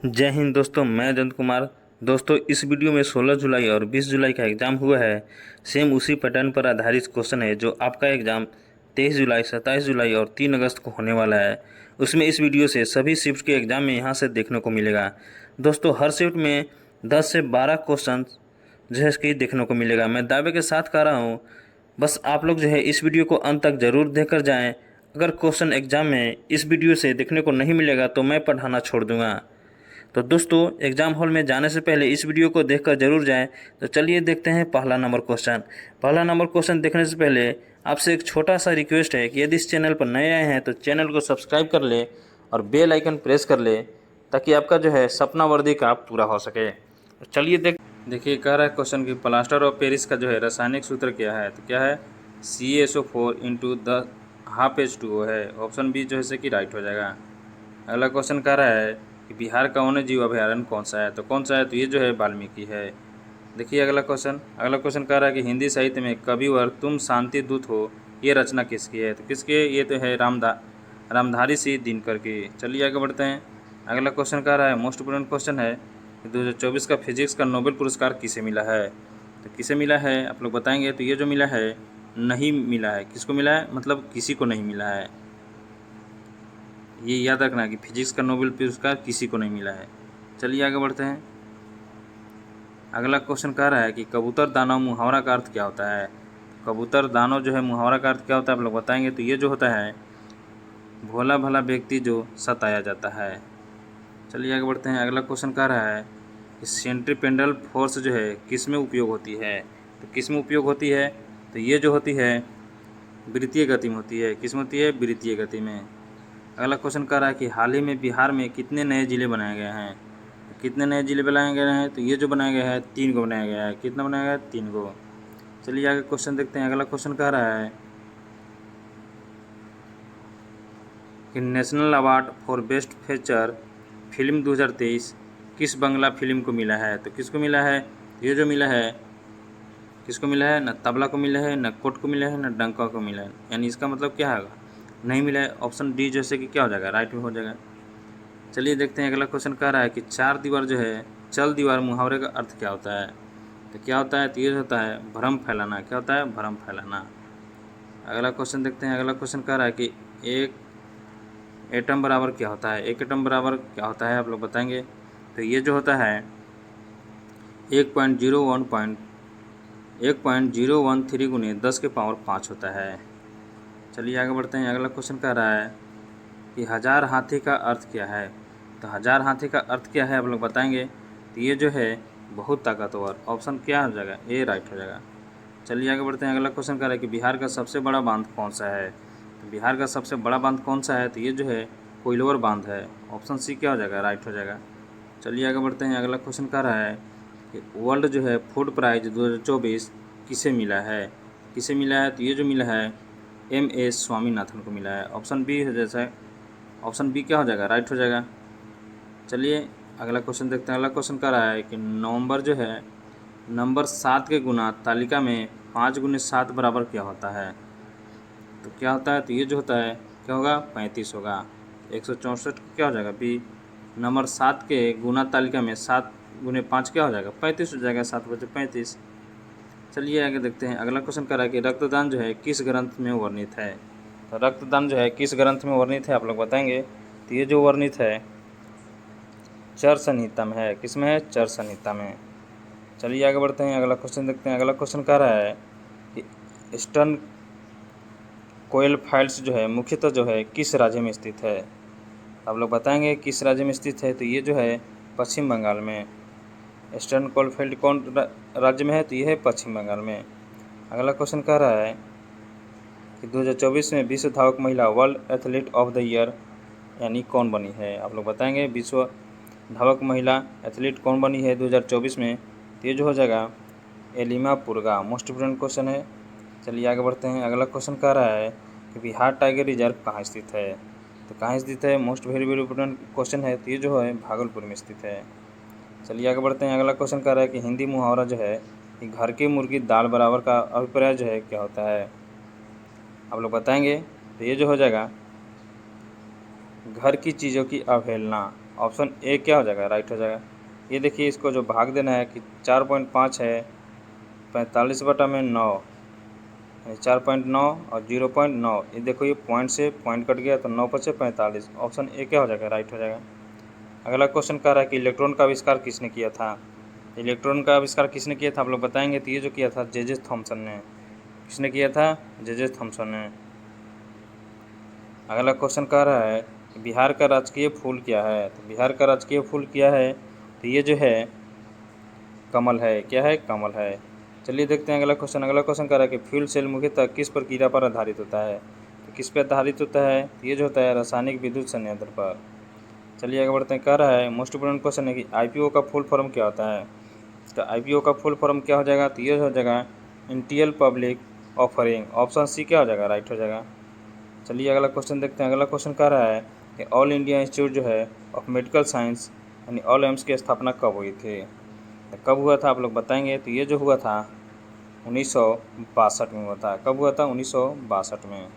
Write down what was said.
जय हिंद दोस्तों, मैं जयंत कुमार। दोस्तों, इस वीडियो में 16 जुलाई और 20 जुलाई का एग्ज़ाम हुआ है। सेम उसी पैटर्न पर आधारित क्वेश्चन है जो आपका एग्ज़ाम 23 जुलाई, 27 जुलाई और 3 अगस्त को होने वाला है। उसमें इस वीडियो से सभी शिफ्ट के एग्ज़ाम में यहाँ से देखने को मिलेगा। दोस्तों, हर शिफ्ट में 10 से 12 क्वेश्चन जो है कि देखने को मिलेगा। मैं दावे के साथ कह रहा हूँ, बस आप लोग जो है इस वीडियो को अंत तक ज़रूर देखकर जाएँ। अगर क्वेश्चन एग्ज़ाम में इस वीडियो से देखने को नहीं मिलेगा तो मैं पढ़ाना छोड़ दूँगा। तो दोस्तों, एग्ज़ाम हॉल में जाने से पहले इस वीडियो को देखकर ज़रूर जाएं। तो चलिए देखते हैं पहला नंबर क्वेश्चन। पहला नंबर क्वेश्चन देखने से पहले आपसे एक छोटा सा रिक्वेस्ट है कि यदि इस चैनल पर नए आए हैं तो चैनल को सब्सक्राइब कर ले और बेल आइकन प्रेस कर ले, ताकि आपका जो है सपना वर्दी का पूरा हो सके। तो चलिए देखिए, कह रहा है क्वेश्चन की प्लास्टर ऑफ पेरिस का जो है रासायनिक सूत्र क्या है। तो क्या है, CaSO4 into the half H2O है। ऑप्शन बी जो है कि राइट हो जाएगा। अगला क्वेश्चन कह रहा है कि बिहार का वन्य जीव अभयारण्य कौन सा है। तो कौन सा है, तो ये जो है वाल्मीकि है। देखिए अगला क्वेश्चन कह रहा है कि हिंदी साहित्य में कविवर तुम शांति दूत हो, ये रचना किसकी है। तो किसके, ये तो है रामधारी सिंह दिनकर की। चलिए आगे बढ़ते हैं। अगला क्वेश्चन कह रहा है, मोस्ट इम्पोर्टेंट क्वेश्चन है कि 2024 का फिजिक्स का नोबेल पुरस्कार किसे मिला है। तो किसे मिला है आप लोग बताएंगे। तो ये जो मिला है नहीं मिला है। किसको मिला है, मतलब किसी को नहीं मिला है। ये याद रखना कि फिजिक्स का नोबेल पुरस्कार किसी को नहीं मिला है। चलिए आगे बढ़ते हैं। अगला क्वेश्चन कह रहा है कि कबूतर दानव मुहावरा का अर्थ क्या होता है। कबूतर दानव जो है मुहावरा का अर्थ क्या होता है आप लोग बताएंगे। तो ये जो होता है, भोला भला व्यक्ति जो सताया जाता है। चलिए आगे बढ़ते हैं। अगला क्वेश्चन कह रहा है कि सेंट्रीपेटल फोर्स जो है किस में उपयोग होती है। तो किस में उपयोग होती है, तो ये जो होती है वृत्तीय गति में होती है। किस में होती है, वृत्तीय गति में। अगला क्वेश्चन कह रहा है कि हाल ही में बिहार में कितने नए ज़िले बनाए गए हैं। कितने नए ज़िले बनाए गए हैं, तो ये जो बनाया गया है 3 को बनाया गया है। कितना बनाया गया है, 3 को। चलिए आगे क्वेश्चन देखते हैं। अगला क्वेश्चन कह रहा है कि national award for best feature film 2023 किस बंगला फिल्म को मिला है। तो किसको मिला है, ये जो मिला है किसको मिला है, न तबला को मिला है, न कोट को मिला है, न डंका को मिला है। यानी इसका मतलब क्या होगा, नहीं मिला है। ऑप्शन डी जैसे कि क्या हो जाएगा, राइट में हो जाएगा। चलिए देखते हैं। अगला क्वेश्चन कह रहा है कि चार दीवार जो है चल दीवार मुहावरे का अर्थ क्या होता है। तो क्या होता है, तो ये होता है भ्रम फैलाना। क्या होता है, भ्रम फैलाना। अगला क्वेश्चन देखते हैं। अगला क्वेश्चन कह रहा है कि एक एटम बराबर क्या होता है। एक एटम बराबर क्या होता है आप लोग बताएंगे। तो ये जो होता है 1.013 गुने 10 के पावर 5 होता है। चलिए आगे बढ़ते हैं। अगला क्वेश्चन कह रहा है कि हजार हाथी का अर्थ क्या है। तो हजार हाथी का अर्थ क्या है आप लोग बताएंगे। तो ये जो है बहुत ताकतवर। ऑप्शन क्या हो जाएगा, ए राइट हो जाएगा। चलिए आगे बढ़ते हैं। अगला क्वेश्चन कह रहा है कि बिहार का सबसे बड़ा बांध कौन सा है। तो बिहार का सबसे बड़ा बांध कौन सा है, तो ये जो है कोइलवर बांध है। ऑप्शन सी क्या हो जाएगा, राइट हो जाएगा। चलिए आगे बढ़ते हैं। अगला क्वेश्चन कह रहा है कि वर्ल्ड जो है फूड प्राइज 2024 किसे मिला है। किसे मिला है, तो ये जो मिला है MS स्वामीनाथन को मिला है। ऑप्शन बी है, जैसा ऑप्शन बी क्या हो जाएगा, राइट हो जाएगा। चलिए अगला क्वेश्चन देखते हैं। अगला क्वेश्चन कह रहा है कि नवंबर जो है नंबर 7 के गुना तालिका में 5 गुने 7 बराबर क्या होता है। तो क्या होता है, तो ये जो होता है क्या होगा, 35 होगा। 164 क्या हो जाएगा, बी। नंबर 7 के गुना तालिका में 7 गुने 5 क्या हो जाएगा, 35 हो जाएगा। 7 बचे 35। चलिए आगे देखते हैं। अगला क्वेश्चन कह रहा है कि रक्तदान जो है किस ग्रंथ में वर्णित है। तो रक्तदान जो है किस ग्रंथ में वर्णित है आप लोग बताएंगे। तो ये जो वर्णित है चर संहिता में है। किस में है, चर संहिता में। चलिए आगे बढ़ते हैं। अगला क्वेश्चन देखते हैं। अगला क्वेश्चन कह रहा है कि ईस्टर्न कोयल फाइल्स जो है मुख्यतः जो है किस राज्य में स्थित है। आप लोग बताएंगे किस राज्य में स्थित है। तो ये जो है पश्चिम बंगाल में। ईस्टर्न कोलफील्ड कौन राज्य में है, तो ये है पश्चिम बंगाल में। अगला क्वेश्चन कह रहा है कि 2024 में विश्व धावक महिला world athlete of the year यानी कौन बनी है। आप लोग बताएंगे विश्व धावक महिला एथलीट कौन बनी है 2024 में। तो ये जो हो जाएगा एलिमा पुरगा। मोस्ट इम्पोर्टेंट क्वेश्चन है। चलिए आगे बढ़ते हैं। अगला क्वेश्चन कह रहा है कि बिहार टाइगर रिजर्व कहाँ स्थित है। तो कहाँ स्थित है, मोस्ट वेरी इंपॉर्टेंट क्वेश्चन है। तो ये जो है भागलपुर में स्थित है। चलिए आगे बढ़ते हैं। अगला क्वेश्चन कह रहा है कि हिंदी मुहावरा जो है कि घर की मुर्गी दाल बराबर का अभिप्राय जो है क्या होता है। आप लोग बताएंगे। तो ये जो हो जाएगा घर की चीज़ों की अवहेलना। ऑप्शन ए क्या हो जाएगा, राइट हो जाएगा। ये देखिए, इसको जो भाग देना है कि 4.5 है 45/9, 4.9 और 0.9। ये देखो, ये पॉइंट से पॉइंट कट गया तो 9 बचे 45। ऑप्शन ए क्या हो जाएगा, राइट हो जाएगा। अगला क्वेश्चन कह रहा है कि इलेक्ट्रॉन का आविष्कार किसने किया था। इलेक्ट्रॉन का आविष्कार किसने किया था, आप लोग बताएंगे। तो ये जो किया था जे थॉमसन ने। किसने किया था, जे थॉमसन ने। अगला क्वेश्चन कह रहा है कि बिहार का राजकीय फूल क्या है। तो बिहार का राजकीय फूल क्या है, तो ये जो है कमल है। क्या है, कमल है। चलिए देखते हैं अगला क्वेश्चन। अगला क्वेश्चन कह रहा है कि फ्यूल सेल मुख्यतः किस प्रक्रिया पर आधारित होता है। तो किस पर आधारित होता है, तो ये जो होता है रासायनिक विद्युत संयंत्र पर। चलिए आगे बढ़ते हैं। कह रहा है मोस्ट इम्पोर्टेंट क्वेश्चन है कि आईपीओ का फुल फॉर्म क्या होता है। तो आईपीओ का फुल फॉर्म क्या हो जाएगा, तो ये हो जाएगा Indian public offering. Option C क्या हो जाएगा, राइट हो जाएगा। चलिए अगला क्वेश्चन देखते हैं। अगला क्वेश्चन कह रहा है कि ऑल इंडिया इंस्टीट्यूट जो है ऑफ मेडिकल साइंस यानी ऑल एम्स की स्थापना कब हुई थी। तो कब हुआ था, आप लोग बताएंगे। तो ये जो हुआ था 1962 में हुआ था। कब हुआ था, 1962 में।